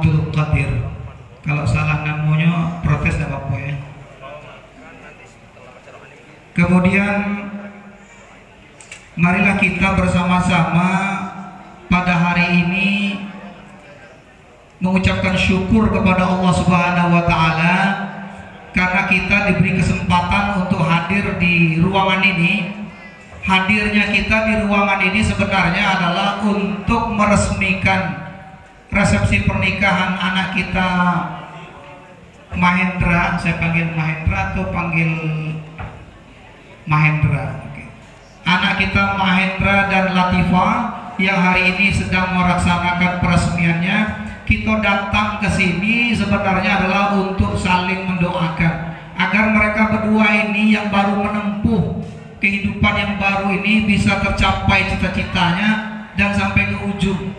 Abdul Qadir. Kalau salah namanya protes tidak apa-apa ya. Kemudian marilah kita bersama-sama pada hari ini mengucapkan syukur kepada Allah Subhanahu wa taala karena kita diberi kesempatan untuk hadir di ruangan ini. Hadirnya kita di ruangan ini sebenarnya adalah untuk meresmikan resepsi pernikahan anak kita Mahendra. Saya panggil Mahendra atau panggil Mahendra? Oke. Anak kita Mahendra dan Latifah yang hari ini sedang melaksanakan peresmiannya. Kita datang ke sini sebenarnya adalah untuk saling mendoakan agar mereka berdua ini yang baru menempuh kehidupan yang baru ini bisa tercapai cita-citanya dan sampai ke ujung.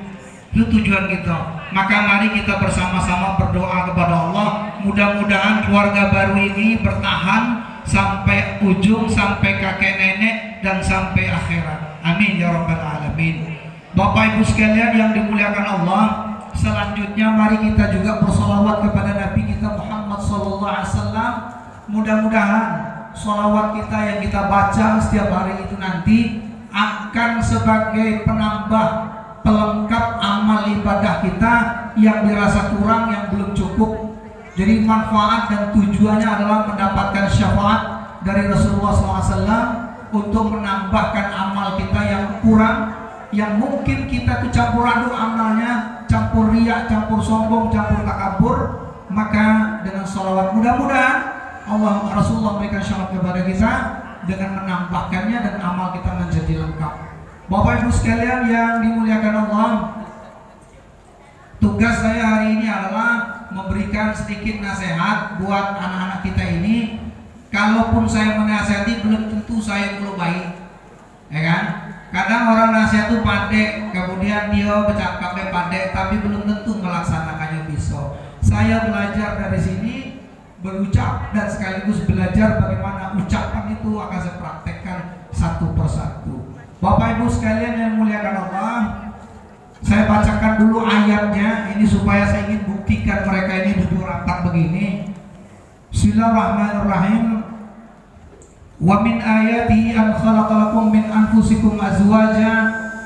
Itu tujuan kita. Maka mari kita bersama-sama berdoa kepada Allah, mudah-mudahan keluarga baru ini bertahan sampai ujung, sampai kakek nenek dan sampai akhirat. Amin ya rabbal alamin. Bapak Ibu sekalian yang dimuliakan Allah, selanjutnya mari kita juga bersolawat kepada Nabi kita Muhammad SAW. Mudah-mudahan solawat kita yang kita baca setiap hari itu nanti akan sebagai penambah, pelengkap amal ibadah kita yang dirasa kurang, yang belum cukup. Jadi manfaat dan tujuannya adalah mendapatkan syafaat dari Rasulullah SAW untuk menambahkan amal kita yang kurang, yang mungkin kita tuh campur aduk amalnya, campur riya, campur sombong, campur takabur. Maka dengan sholawat mudah-mudahan Allah Rasulullah memberikan syafaat kepada kita dengan menambahkannya dan amal kita menjadi lengkap. Bapak Ibu sekalian yang dimuliakan Allah, tugas saya hari ini adalah memberikan sedikit nasihat buat anak-anak kita ini. Kalaupun saya menasihati belum tentu saya perlu baik, ya kan? Kadang orang nasihat itu pandai, kemudian dia bercakapnya pandai, tapi belum tentu melaksanakannya bisa. Saya belajar dari sini, berucap dan sekaligus belajar bagaimana ucapan itu akan saya praktekkan satu persatu. Bapak Ibu sekalian yang muliakan Allah, saya bacakan dulu ayatnya ini supaya saya ingin buktikan mereka ini duduk rapat begini. Bismillahirrahmanirrahim. Wa min ayatihi an khalaqalakum min anfusikum azwaja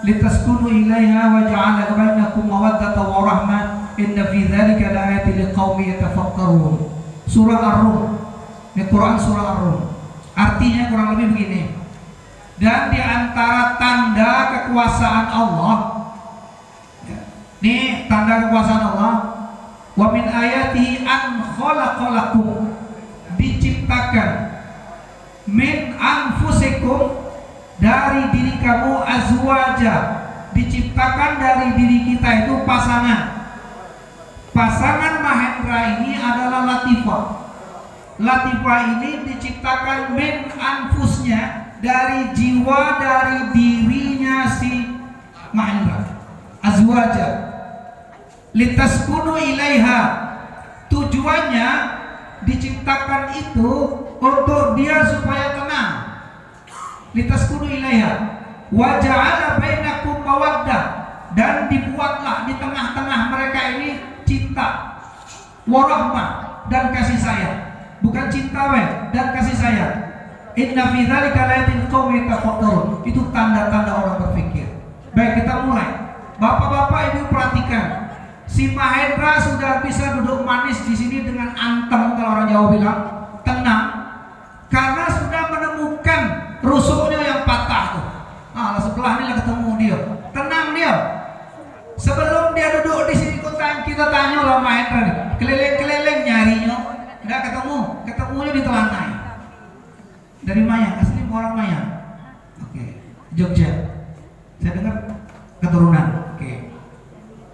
litaskunu ilaiha wa ja'ala bainakum mawaddatan wa rahmah inna fi dzalika laayatin liqaumin yatafakkarun. Surah Ar-Rum. Ini Quran surah Ar-Rum. Artinya kurang lebih begini. Dan di antara tanda kekuasaan Allah, ini tanda kekuasaan Allah, wa min ayatihi an khalaqalakum, diciptakan, min anfusikum, dari diri kamu, azwaja, diciptakan dari diri kita itu pasangan. Pasangan Mahendra ini adalah Latifah. Latifah ini diciptakan min anfusnya, dari jiwa, dari dirinya si Mahendra. Azwaja litaskunu ilaiha, tujuannya diciptakan itu untuk dia supaya tenang. Litaskunu ilaiha wa ja'ala bainakum mawaddah, dan dibuatlah di tengah-tengah mereka ini cinta, warahmah, dan kasih sayang. Bukan cinta dan kasih sayang. Inna fi dzalika laayatin liqaumin yatafakkarun. Itu tanda-tanda orang berpikir. Baik, kita mulai. Bapak-bapak, Ibu perhatikan. Si Mahendra sudah bisa duduk manis di sini dengan anteng, kalau orang Jawa bilang, tenang, karena sudah menemukan rusuknya yang patah tuh. Nah, sebelah ini lah ketemu dia. Tenang dia. Sebelum dia duduk di sini kita tanya lah Mahendra nih, keliling-keliling nyarinya, nggak ketemu, ketemunya di Telanai. Dari Maya, asli orang Maya. Oke, Jogja. Saya dengar keturunan. Oke.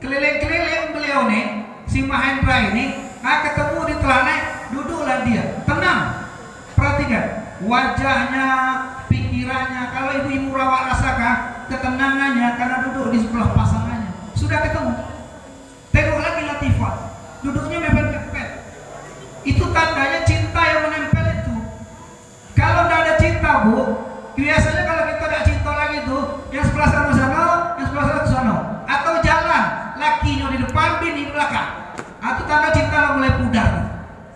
Keliling-keliling beliau nih, si Mahendra ini, ketemu di Telanai, duduklah dia, tenang. Perhatikan wajahnya, pikirannya. Kalau ibu-ibu rawat rasakan ketenangannya karena duduk di sebelah pasangannya. Sudah ketemu. Tengok lagi Latifah, duduknya mepet-mepet. Itu tandanya cinta yang menempel itu. Kalau tidak ada cinta, Bu, biasanya kalau kita tidak cinta lagi tuh, yang sebelah sana, yang sebelah sana, atau jalan, lakinya di depan, bini di belakang. Atau tanda cinta mulai pudar.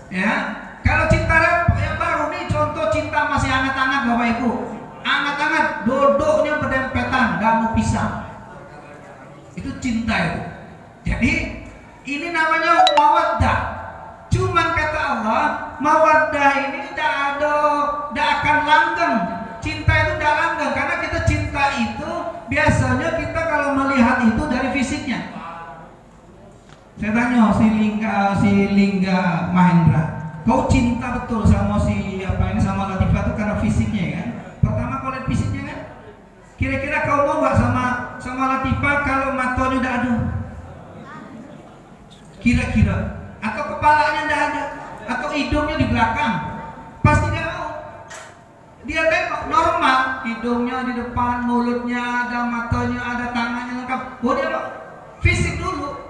Ya, kalau cinta yang baru nih, contoh cinta masih hangat-hangat Bapak Ibu, hangat-hangat, duduknya berdempetan, nggak mau pisah. Itu cinta itu. Jadi ini namanya mawaddah. Cuman kata Allah, mawaddah ini tidak akan langgeng. Cinta itu tidak langgeng karena kita cinta itu biasanya kita kalau melihat itu dari fisiknya. Saya tanya si Lingga Mahendra, kau cinta betul sama sama Latifah itu karena fisiknya ya kan? Pertama kau lihat fisiknya kan? Kira-kira kau mau nggak sama Latifah kalau matanya udah ada? Kira-kira? Atau kepalanya udah ada? Atau hidungnya di belakang? Pasti dia mau. Dia tengok normal, hidungnya di depan, mulutnya ada, matanya ada, tangannya lengkap. Oh dia mau. Fisik dulu.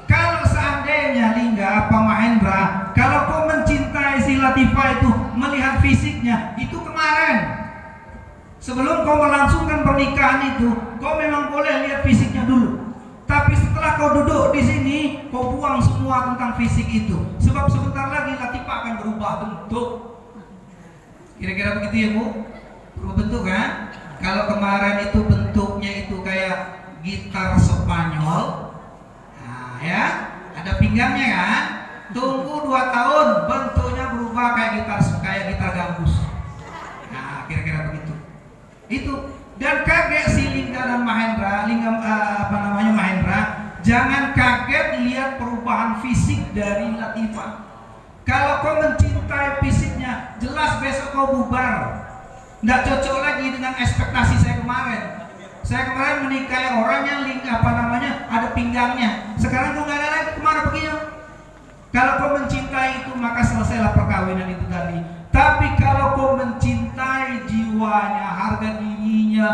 Kalau seandainya Lingga apa Mahendra, kalau kau mencintai si Latifah itu melihat fisiknya, itu kemarin. Sebelum kau melangsungkan pernikahan itu, kau memang boleh lihat fisiknya dulu. Tapi setelah kau duduk di sini, kau buang semua tentang fisik itu. Sebab sebentar lagi Latifah akan berubah bentuk. Kira-kira begitu ya Bu? Berubah bentuk kan? Kalau kemarin itu bentuknya itu kayak gitar Spanyol, nah ya, ada pinggangnya kan? Tunggu 2 tahun, bentuknya berubah kayak gitar gambus. Nah, kira-kira begitu. Itu. Dan kaget si Lingga dan Mahendra, Mahendra, jangan kaget lihat perubahan fisik dari Latifah. Kalau kau mencintai fisiknya, jelas besok kau bubar. Nggak cocok lagi dengan ekspektasi saya kemarin. Saya kemarin menikahi orang yang ada pinggangnya. Sekarang kau nggak ada lagi, kemana begini? Kalau kau mencintai itu, maka selesailah perkawinan itu tadi. Tapi kalau kau mencintai jiwanya, harga dirinya,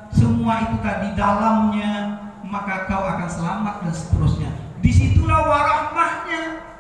semua itu tadi dalamnya, maka kau akan selamat dan seterusnya. Disitulah warahmahnya.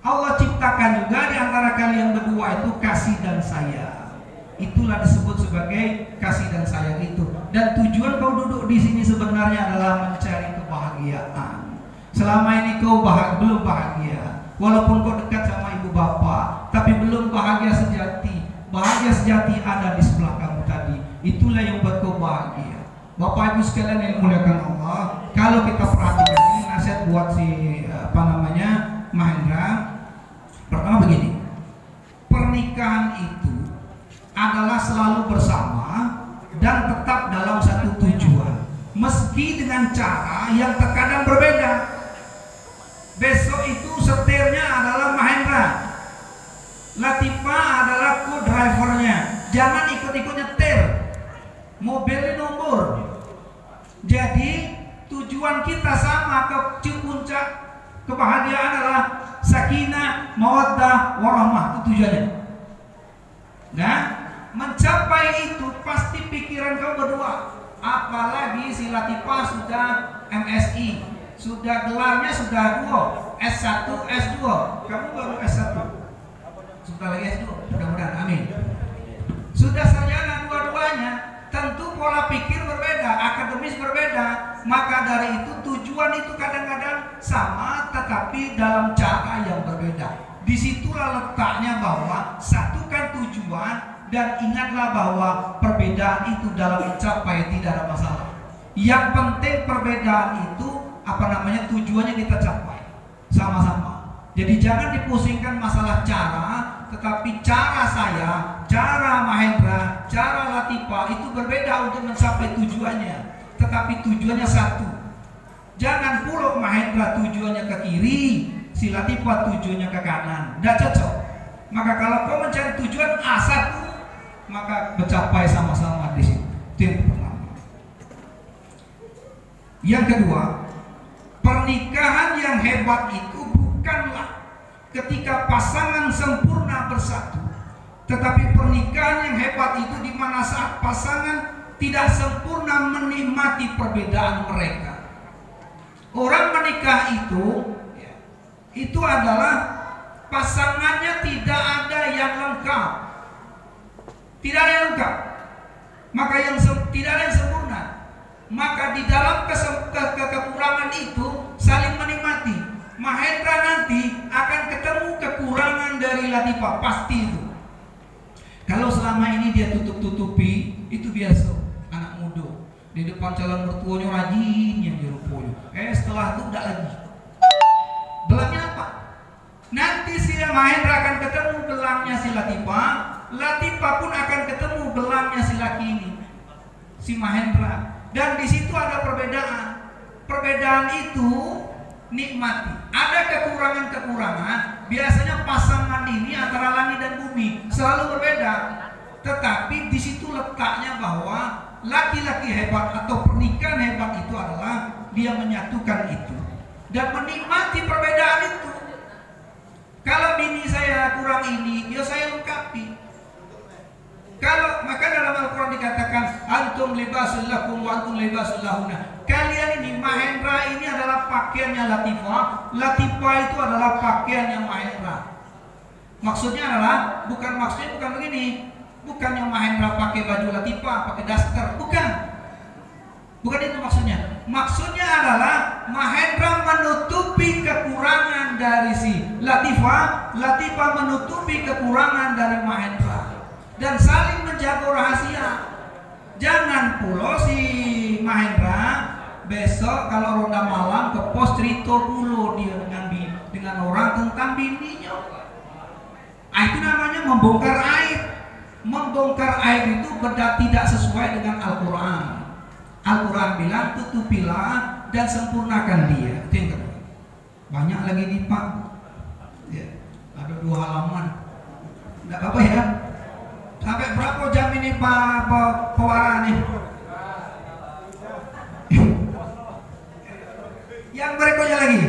Allah ciptakan juga di antara kalian berdua itu kasih dan sayang. Itulah disebut sebagai kasih dan sayang itu. Dan tujuan kau duduk di sini sebenarnya adalah mencari kebahagiaan. Selama ini kau belum bahagia. Walaupun kau dekat sama ibu bapak, tapi belum bahagia sejati. Bahagia sejati ada di sebelah kamu tadi. Itulah yang buat kau bahagia. Bapak ibu sekalian yang dimuliakan Allah, kalau kita perhatikan ini nasihat buat Mahendra. Pertama begini, pernikahan itu adalah selalu bersama dan tetap dalam satu tujuan, meski dengan cara yang terkadang berbeda. Besok itu setirnya adalah Mahendra, Latifah adalah co-drivernya. Jangan ikut-ikut nyetir, mobilnya nombor. Jadi tujuan kita sama, ke puncak kebahagiaan adalah sakinah, mawaddah, warahmah. Itu tujuannya. Nah, mencapai itu pasti pikiran kau berdua. Apalagi si Latifah sudah MSI, sudah gelarnya sudah 2, S1, S2. Kamu baru S1. Sudah lagi S2. Mudah-mudahan, amin. Sudah sarjana dua-duanya. Tentu pola pikir berbeda, akademis berbeda. Maka dari itu tujuan itu kadang-kadang sama, tetapi dalam cara yang berbeda. Disitulah letaknya bahwa satukan tujuan dan ingatlah bahwa perbedaan itu dalam mencapai tidak ada masalah. Yang penting perbedaan itu tujuannya kita capai sama-sama. Jadi jangan dipusingkan masalah cara, tetapi cara saya, cara Mahendra, cara Latifah itu berbeda untuk mencapai tujuannya, tetapi tujuannya satu. Jangan pula Mahendra tujuannya ke kiri, si Latifah tujuannya ke kanan, tidak cocok. Maka kalau kau mencari tujuan A1, maka mencapai sama-sama di situ. Itu yang pertama. Yang kedua, pernikahan yang hebat itu bukanlah ketika pasangan sempurna bersatu, tetapi pernikahan yang hebat itu di mana saat pasangan tidak sempurna menikmati perbedaan mereka. Orang menikah itu adalah pasangannya tidak ada yang lengkap, tidak ada yang lengkap, maka tidak ada yang sempurna. Maka di dalam kekurangan itu saling menikmati. Latifah, pasti itu. Kalau selama ini dia tutup-tutupi, itu biasa anak muda. Di depan calon mertuanya rajin yang dirupanya. Setelah itu enggak lagi. Belangnya apa? Nanti si Mahendra akan ketemu belangnya si Latifah, Latifah pun akan ketemu belangnya si laki ini, si Mahendra. Dan di situ ada perbedaan. Perbedaan itu nikmati. Ada kekurangan-kekurangan. Biasanya pasangan ini antara langit dan bumi selalu berbeda. Tetapi di situ letaknya bahwa laki-laki hebat atau pernikahan hebat itu adalah dia menyatukan itu dan menikmati perbedaan itu. Kalau bini saya kurang ini, ya saya lengkapi. Kalau maka dalam Al-Quran dikatakan antum libasul lakum wa antum libasul lahunna. Kalian ini, Mahendra ini adalah pakaiannya Latifah, Latifah itu adalah pakaiannya Mahendra. Maksudnya adalah bukan begini. Bukannya Mahendra pakai baju Latifah, pakai daster, bukan. Bukan itu maksudnya. Maksudnya adalah Mahendra menutupi kekurangan dari si Latifah, Latifah menutupi kekurangan dari Mahendra, dan saling menjaga rahasia. Jangan pula si Mahendra besok kalau ronda malam ke pos cerita dulu dia dengan orang tentang bininya. Itu namanya membongkar aib. Membongkar aib itu tidak sesuai dengan Al-Quran. Al-Quran bilang tutupilah dan sempurnakan dia. Itu yang kedua. Banyak lagi nih Pak ya, ada 2 halaman. Tidak apa-apa ya. Sampai berapa jam ini Pak Pewara nih? Yang berikutnya lagi,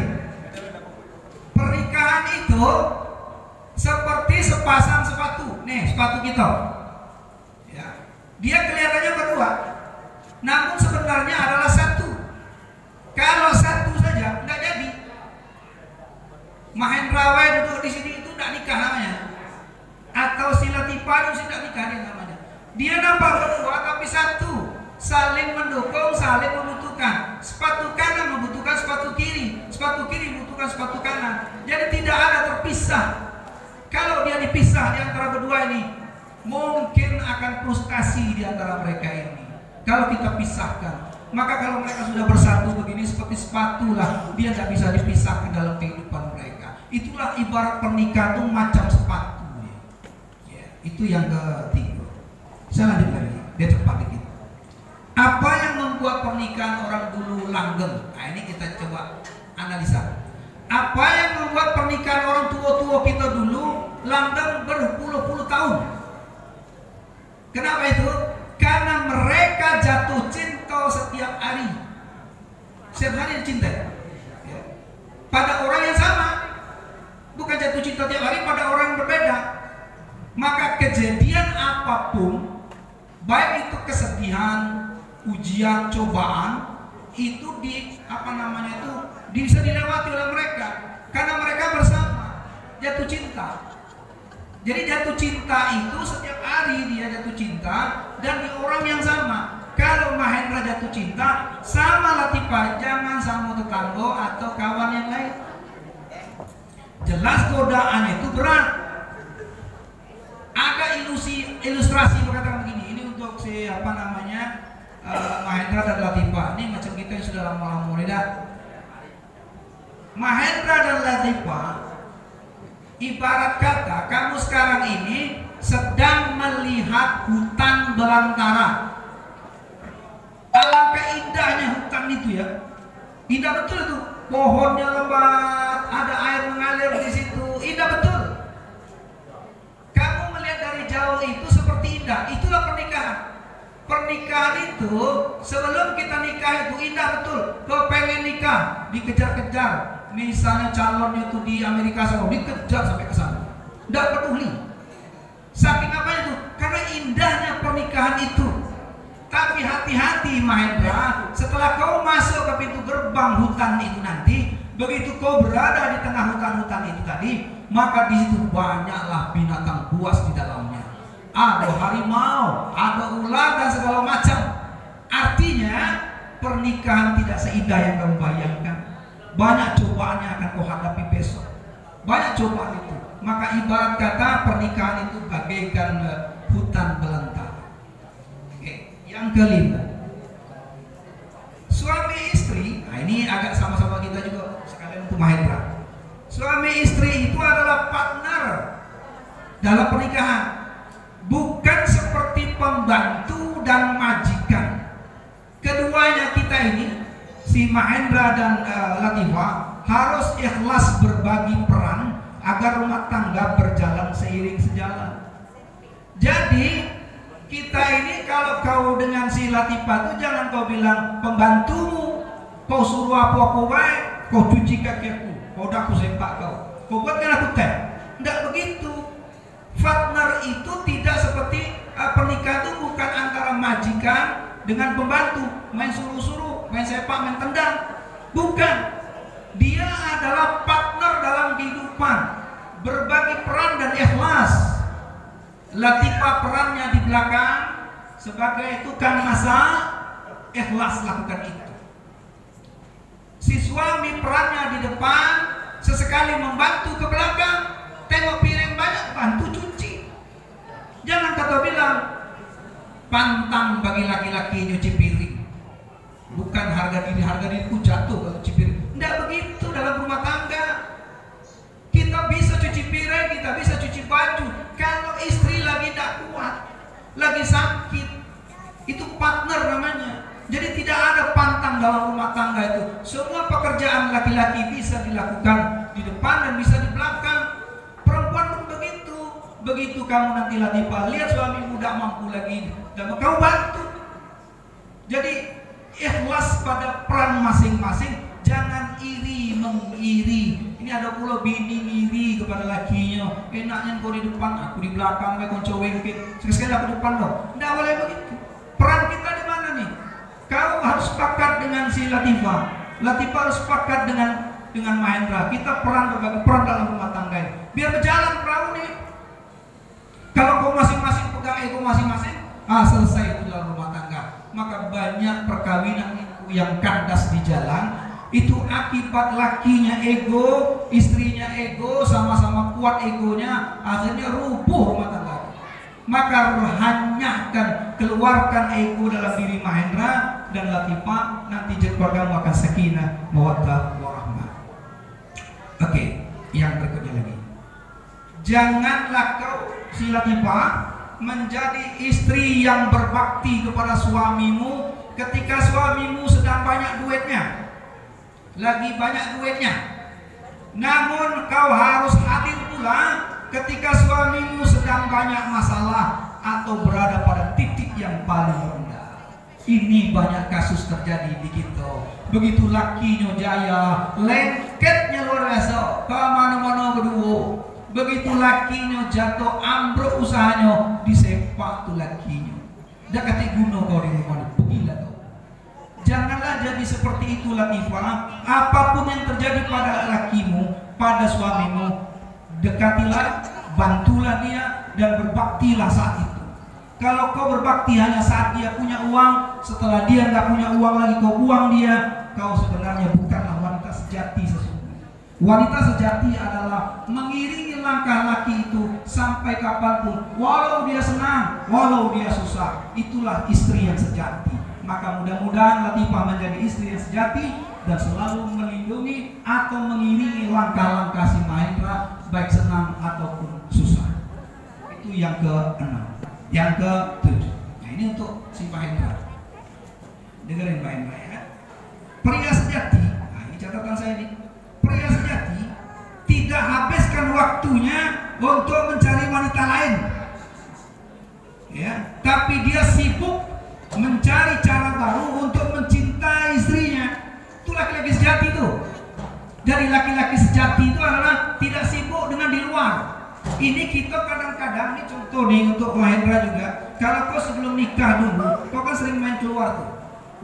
pernikahan itu seperti sepasang sepatu. Nih sepatu kita ya. Dia kelihatannya berdua, namun sebenarnya adalah satu. Kalau satu saja tidak jadi. Mahendra Wai duduk di sini itu tidak nikah namanya, atau si Latifah itu tidak nikah dia namanya. Dia nampak berdua tapi satu, saling mendukung, saling membutuhkan. Sepatu kanan membutuhkan sepatu kiri membutuhkan sepatu kanan. Jadi tidak ada terpisah. Kalau dia dipisah di antara berdua ini, mungkin akan frustasi di antara mereka ini. Kalau kita pisahkan, maka kalau mereka sudah bersatu begini seperti sepatu lah, dia tidak bisa dipisahkan dalam kehidupan mereka. Itulah ibarat pernikahan itu macam sepatu. Ya, itu yang ketiga. Saya lanjut lagi, biar cepat dikit. Apa yang membuat pernikahan orang dulu langgeng? Nah ini kita coba analisa. Apa yang membuat pernikahan orang tua-tua kita dulu langgeng berpuluh-puluh tahun? Kenapa itu? Karena mereka jatuh cinta setiap hari. Setiap hari cinta ya. Pada orang yang sama. Bukan jatuh cinta tiap hari pada orang yang berbeda. Maka kejadian apapun, baik itu kesedihan, ujian, cobaan, itu bisa dilewati oleh mereka karena mereka bersama jatuh cinta. Jadi jatuh cinta itu setiap hari dia jatuh cinta dan di orang yang sama. Kalau Mahendra jatuh cinta sama Latifah, jangan sama tetangga atau kawan yang lain. Jelas godaan itu berat. Ada ilustrasi berkata begini. Ini untuk si Mahendra dan Latifah. Ini macam kita yang sudah lama-lama lihat. Mahendra dan Latifah ibarat kata kamu sekarang ini sedang melihat hutan belantara. Alangkah indahnya hutan itu ya. Indah betul itu. Pohonnya lebat, ada air mengalir di situ. Indah betul. Kamu melihat dari jauh itu seperti indah. Itulah pernikahan. Pernikahan itu sebelum kita nikah itu indah betul. Kau pengen nikah, dikejar-kejar. Misalnya calonnya itu di Amerika sana, dikejar sampai ke sana. Tidak peduli. Saking apa itu? Karena indahnya pernikahan itu. Tapi hati-hati Mahendra, setelah kau masuk ke pintu gerbang hutan itu nanti, begitu kau berada di tengah hutan-hutan itu tadi, maka di situ banyaklah binatang buas di dalamnya. Ada harimau, ada ular dan segala macam. Artinya pernikahan tidak seindah yang kamu bayangkan. Banyak cobaan yang akan kau hadapi besok. Banyak cobaan itu. Maka ibarat kata pernikahan itu bagaikan hutan belantara. Oke, yang kelima, suami istri. Nah, ini agak sama-sama kita juga sekalian untuk Mahendra. Suami istri itu adalah partner dalam pernikahan, bukan seperti pembantu dan majikan. Keduanya kita ini, si Mahendra dan Latifah, harus ikhlas berbagi peran agar rumah tangga berjalan seiring sejalan. Jadi kita ini, kalau kau dengan si Latifah itu jangan kau bilang pembantumu, kau suruh aku baik, kau cuci kaki aku, kau udah aku sempak kau buatkan aku teh. Tidak begitu. Partner itu tidak seperti pernikahan itu bukan antara majikan dengan pembantu, main suruh-suruh, main sepak, main tendang. Bukan. Dia adalah partner dalam kehidupan, berbagi peran dan ikhlas. Latifah perannya di belakang sebagai tukang masak, ikhlas lakukan itu. Si suami perannya di depan, sesekali membantu ke belakang, tengok piring banyak, bantu cuci. Jangan kata bilang pantang bagi laki-laki nyuci piring. Bukan harga diriku jatuh kalau cuci piring. Tidak begitu dalam rumah tangga. Kita bisa cuci piring, kita bisa cuci baju. Kalau istri lagi tidak kuat, lagi sakit, itu partner namanya. Jadi tidak ada pantang dalam rumah tangga itu. Semua pekerjaan laki-laki bisa dilakukan di depan dan bisa di belakang. Perempuan pun begitu. Begitu kamu nanti Latifah lihat suamimu tidak mampu lagi, dan kamu bantu. Jadi ikhlas pada peran masing-masing. Jangan iri mengiri. Ini ada pula bini iri kepada lakinya. Enaknya kau di depan, aku di belakang, kau cowengke. Sekali aku di depan dong. Tidak boleh begitu. Peran kita di mana nih? Kau harus sepakat dengan si Latifah. Latifah harus sepakat dengan Mahendra. Kita berbagi peran dalam rumah tangga ini. Biar berjalan perahu nih. Kalau kau masing-masing pegang ego masing-masing, selesai itu dalam rumah tangga. Maka banyak perkawinan itu yang kandas di jalan. Itu akibat lakinya ego, istrinya ego, sama-sama kuat egonya, akhirnya rubuh rumah tangga. Maka hanyahkan, keluarkan ego dalam diri Mahendra dan Latifah, nanti keluargamu akan sakinah, mawaddah, warahmah. Oke, yang berikutnya lagi. Janganlah kau si Latifah menjadi istri yang berbakti kepada suamimu ketika suamimu sedang banyak duitnya. Lagi banyak duitnya. Namun kau harus hadir pula ketika suamimu sedang banyak masalah atau berada pada titik yang paling rendah. Ini banyak kasus terjadi di kita. Begitu lakinya jaya, lengketnya luar biasa, ke mana-mana kedua. Begitu lakinya jatuh, ambruk usahanya, disepak tuh lakinya. Dah kata guna kau di rumah, gila kau. Janganlah jadi seperti itu Latifah. Apapun yang terjadi pada lakimu, pada suamimu, dekatilah, bantulah dia, dan berbaktilah saat itu. Kalau kau berbakti hanya saat dia punya uang, setelah dia nggak punya uang lagi kau buang dia, kau sebenarnya bukanlah wanita sejati sesungguhnya. Wanita sejati adalah mengiringi langkah laki itu sampai kapanpun, walau dia senang, walau dia susah. Itulah istri yang sejati. Maka mudah-mudahan Latifah menjadi istri yang sejati dan selalu melindungi atau mengiringi langkah-langkah si Mahendra, baik senang ataupun susah. Itu yang ke-6. Yang ke-7. Nah, ini untuk si Mahendra. Dengerin Mahendra ya. Pria sejati, nah ini catatan saya ini. Pria sejati tidak habiskan waktunya untuk mencari wanita lain. Ya, tapi dia sibuk mencari cara baru untuk mencintai istrinya. Itu laki-laki sejati itu. Jadi laki-laki sejati itu adalah tidak sibuk dengan di luar. Ini kita kadang-kadang, ini contoh nih untuk Mahendra juga. Kalau kau sebelum nikah dulu, kau kan sering main keluar tuh.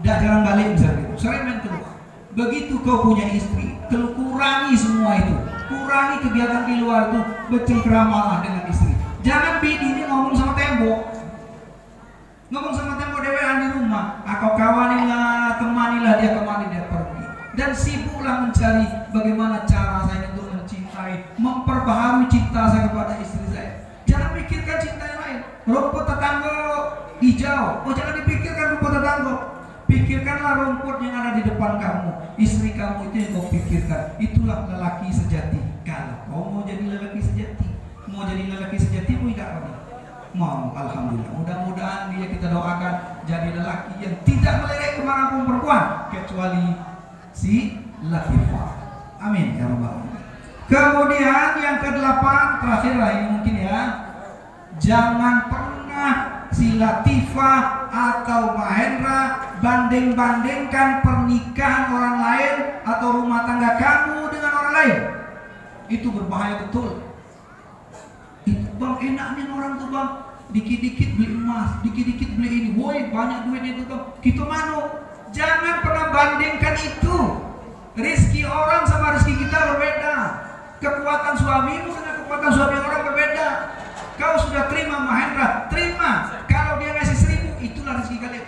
Tidak jarang balik misalnya, sering main keluar. Begitu kau punya istri, kurangi semua itu. Kurangi kegiatan di luar itu, bercengkramalah dengan istri. Jangan bini ini ngomong sama tembok. Ngomong sama tembok dewean di rumah, kau kawanilah, temanilah dia kemana dia pergi. Dan sibuklah mencari bagaimana cara saya untuk mencintai, memperbaharui cinta saya hijau. Oh, jangan dipikirkan rumput tetangga. Pikirkanlah rumput yang ada di depan kamu. Istri kamu itu yang kau pikirkan. Itulah lelaki sejati. Kalau kau mau jadi lelaki sejati, mau jadi lelaki sejati mau tidak apa? Mau, alhamdulillah. Mudah-mudahan dia kita doakan jadi lelaki yang tidak melirik kemana-mana perempuan kecuali si Latifah. Amin ya rabbal alamin. Kemudian yang ke-8 terakhir lah ini mungkin ya. Jangan pernah si Latifah atau Mahendra banding-bandingkan pernikahan orang lain atau rumah tangga kamu dengan orang lain. Itu berbahaya betul. Itu bang, enaknya orang tuh bang, dikit-dikit beli emas, dikit-dikit beli ini, woi banyak duitnya itu bang. Kita mano, jangan pernah bandingkan itu. Rizki orang sama rizki kita berbeda. Kekuatan suamimu dengan kekuatan suami orang berbeda. Kau sudah terima Mahendra, terima. Kalau dia ngasih 1000, itulah rezeki kalian.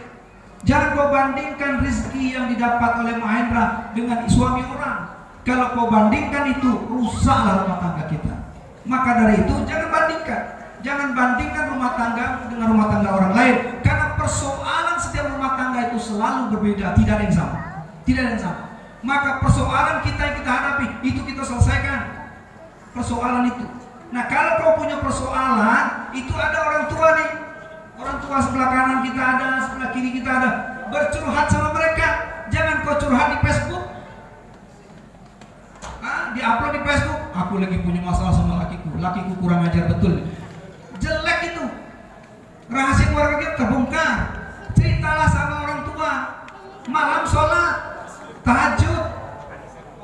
Jangan kau bandingkan rezeki yang didapat oleh Mahendra dengan suami orang. Kalau kau bandingkan itu, rusaklah rumah tangga kita. Maka dari itu jangan bandingkan. Jangan bandingkan rumah tangga dengan rumah tangga orang lain. Karena persoalan setiap rumah tangga itu selalu berbeda, tidak ada yang sama. Tidak ada yang sama. Maka persoalan kita yang kita hadapi itu kita selesaikan. Persoalan itu. Nah, kalau kau punya persoalan, itu ada orang tua nih. Orang tua sebelah kanan kita ada, sebelah kiri kita ada. Bercurhat sama mereka. Jangan kau curhat di Facebook. Di-upload di Facebook. Aku lagi punya masalah sama lakiku. Lakiku kurang ajar betul. Jelek itu. Rahasia keluarga kita terbongkar. Ceritalah sama orang tua. Malam sholat, tahajud.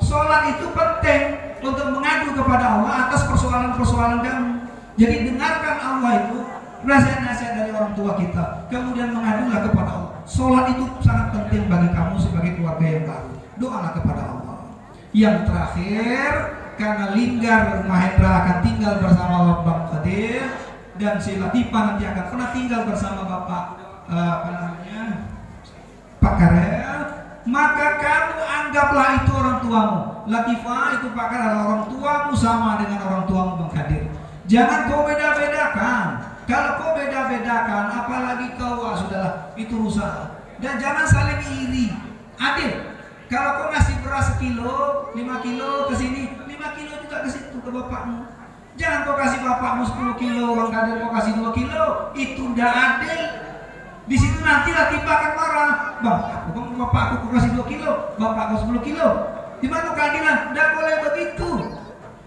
Sholat itu penting untuk mengadu kepada Allah atas persoalan-persoalan kamu. Jadi dengarkan Allah itu, nasihat-nasihat dari orang tua kita, kemudian mengadulah kepada Allah. Sholat itu sangat penting bagi kamu sebagai keluarga yang baru. Doalah kepada Allah. Yang terakhir, karena Linggar Mahendra akan tinggal bersama Bapak Qadir dan si Latifah nanti akan pernah tinggal bersama Bapak Pak Karel, maka kamu anggaplah itu orang tuamu. Latifah itu Pak Karel adalah orang tuamu sama dengan orang tuamu Bang Qadir. Jangan kau beda-bedakan. Kalau kau beda-bedakan, apalagi kau sudahlah itu rusak. Dan jangan saling iri. Adil. Kalau kau ngasih beras 1 kilo, 5 kilo ke sini, 5 kilo juga ke situ ke bapakmu. Jangan kau kasih bapakmu 10 kilo, Bang Qadir kau kasih 2 kilo. Itu tidak adil. Di situ nanti Latifah akan marah. Bang, bapak aku kasih 2 kilo, bapak kau 10 kilo. Di mana keadilan? Tidak boleh begitu.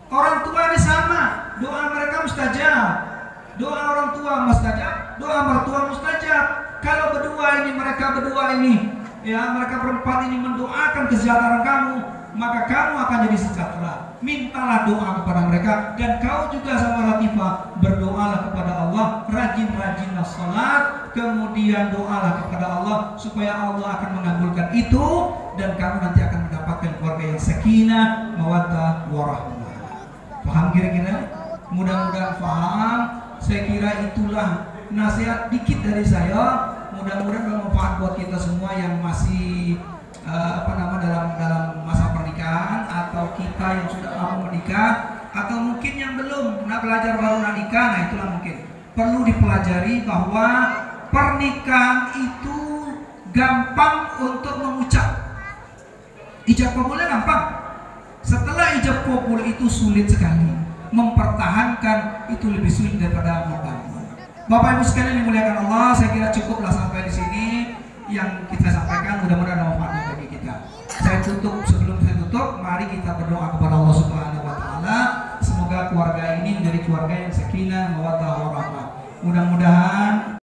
Orang tua ini sama. Doa mereka mustajab. Doa orang tua mustajab, doa mertua mustajab. Kalau mereka berdua ini, ya mereka berempat ini mendoakan kesejahteraan kamu, maka kamu akan jadi sejahtera. Mintalah doa kepada mereka, dan kau juga sama Latifah berdoalah kepada Allah, rajin-rajinlah salat, kemudian doalah kepada Allah supaya Allah akan mengabulkan itu, dan kamu nanti akan mendapatkan keluarga yang sakinah, mawaddah, warahmah. Paham kira-kira? Mudah-mudahan paham. Saya kira itulah nasihat dikit dari saya. Mudah-mudahan bermanfaat buat kita semua yang masih dalam masa pernikahan, atau kita yang sudah lama menikah, atau mungkin yang belum belajar baru nikah. Nah, itulah mungkin perlu dipelajari bahwa pernikahan itu gampang untuk mengucap. Ijab kabulnya gampang. Setelah ijab kabul itu sulit sekali. Mempertahankan itu lebih sulit daripada membangun. Bapak Ibu sekalian yang dimuliakan Allah, saya kira cukuplah sampai di sini yang kita sampaikan. Mudah-mudahan ada manfaat bagi kita. Sebelum saya tutup, mari kita berdoa kepada Allah Subhanahu wa taala. Semoga keluarga ini menjadi keluarga yang sakinah, mawaddah, warahmah. Mudah-mudahan